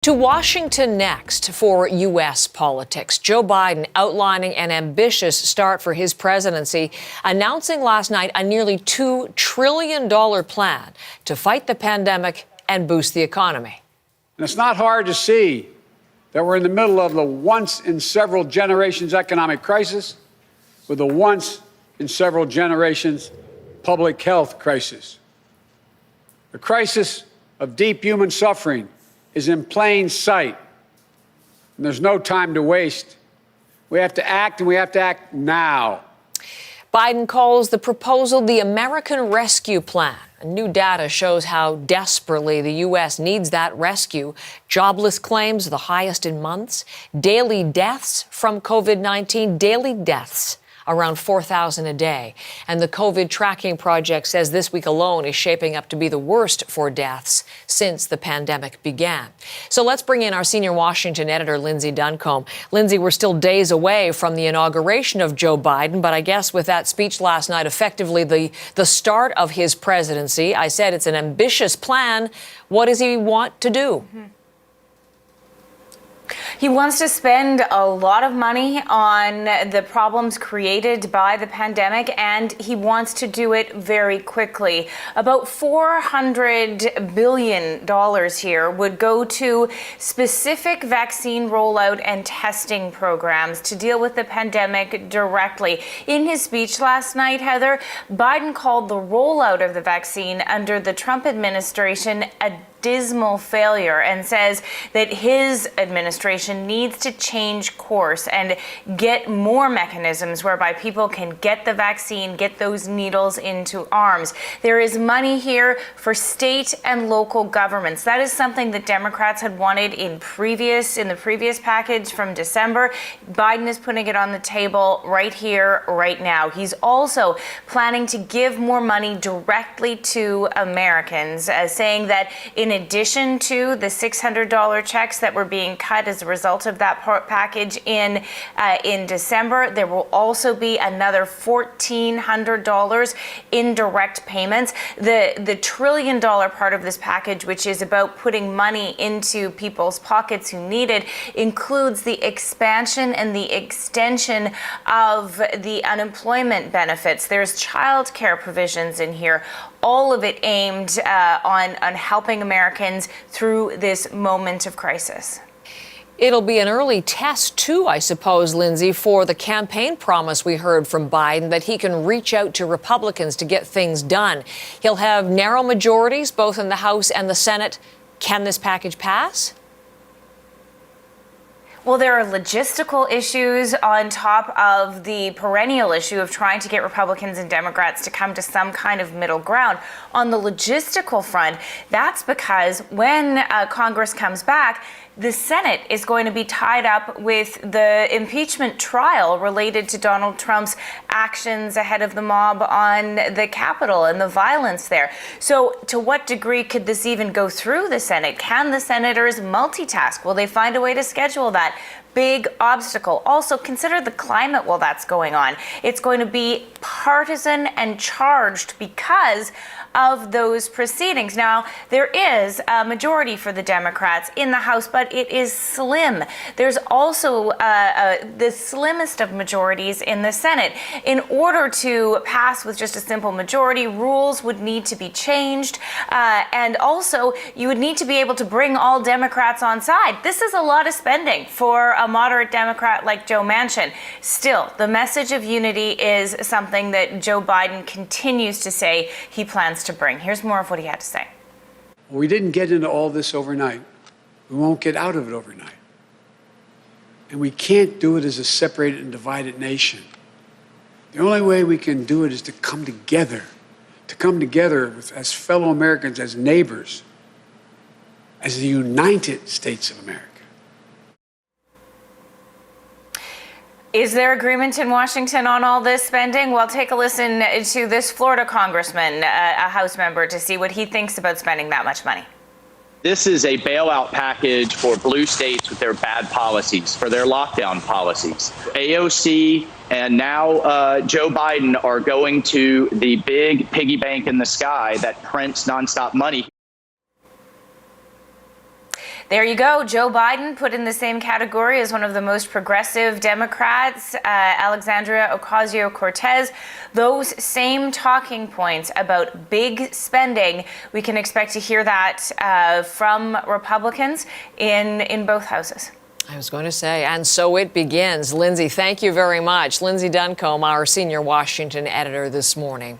To Washington next for U.S. politics. Joe Biden outlining an ambitious start for his presidency, announcing last night a nearly $2 trillion plan to fight the pandemic and boost the economy. And it's not hard to see that we're in the middle of the once-in-several-generations economic crisis with a once-in-several-generations public health crisis. The crisis of deep human suffering is in plain sight, and there's no time to waste. We have to act, and we have to act now. Biden calls the proposal the American Rescue Plan. New data shows how desperately the U.S. needs that rescue. Jobless claims, the highest in months. Daily deaths from COVID-19, daily deaths around 4,000 a day. And the COVID tracking project says this week alone is shaping up to be the worst for deaths since the pandemic began. So let's bring in our senior Washington editor, Lindsay Duncombe. Lindsay, we're still days away from the inauguration of Joe Biden, but I guess with that speech last night, effectively the start of his presidency, I said it's an ambitious plan. What does he want to do? He wants to spend a lot of money on the problems created by the pandemic, and he wants to do it very quickly. About $400 billion here would go to specific vaccine rollout and testing programs to deal with the pandemic directly. In his speech last night, Heather, Biden called the rollout of the vaccine under the Trump administration a dismal failure and says that his administration needs to change course and get more mechanisms whereby people can get the vaccine, get those needles into arms. There is money here for state and local governments. That is something that Democrats had wanted in the previous package from December. Biden is putting it on the table right here, right now. He's also planning to give more money directly to Americans, saying that in addition to the $600 checks that were being cut as a result of that package in December, there will also be another $1,400 in direct payments. The trillion-dollar part of this package, which is about putting money into people's pockets who need it, includes the expansion and the extension of the unemployment benefits. There's child care provisions in here, all of it aimed on helping Americans through this moment of crisis. It'll be an early test, too, I suppose, Lindsay, for the campaign promise we heard from Biden that he can reach out to Republicans to get things done. He'll have narrow majorities, both in the House and the Senate. Can this package pass? Well, there are logistical issues on top of the perennial issue of trying to get Republicans and Democrats to come to some kind of middle ground. On the logistical front, that's because when Congress comes back, the Senate is going to be tied up with the impeachment trial related to Donald Trump's actions ahead of the mob on the Capitol and the violence there. So to what degree could this even go through the Senate? Can the senators multitask? Will they find a way to schedule that? Big obstacle. Also, consider the climate while that's going on. It's going to be partisan and charged because of those proceedings. Now, there is a majority for the Democrats in the House, but it is slim. There's also the slimmest of majorities in the Senate. In order to pass with just a simple majority, rules would need to be changed. And also, you would need to be able to bring all Democrats on side. This is a lot of spending for a moderate Democrat like Joe Manchin. Still, the message of unity is something that Joe Biden continues to say he plans to bring. Here's more of what he had to say. We didn't get into all this overnight. We won't get out of it overnight. And we can't do it as a separated and divided nation. The only way we can do it is to come together as fellow Americans, as neighbors, as the United States of America. Is there agreement in Washington on all this spending? Well, take a listen to this Florida congressman, a House member, to see what he thinks about spending that much money. This is a bailout package for blue states with their bad policies, for their lockdown policies. AOC and now Joe Biden are going to the big piggy bank in the sky that prints nonstop money. There you go. Joe Biden put in the same category as one of the most progressive Democrats, Alexandria Ocasio-Cortez. Those same talking points about big spending, we can expect to hear that from Republicans in both houses. I was going to say, and so it begins. Lindsay, thank you very much. Lindsay Duncombe, our senior Washington editor this morning.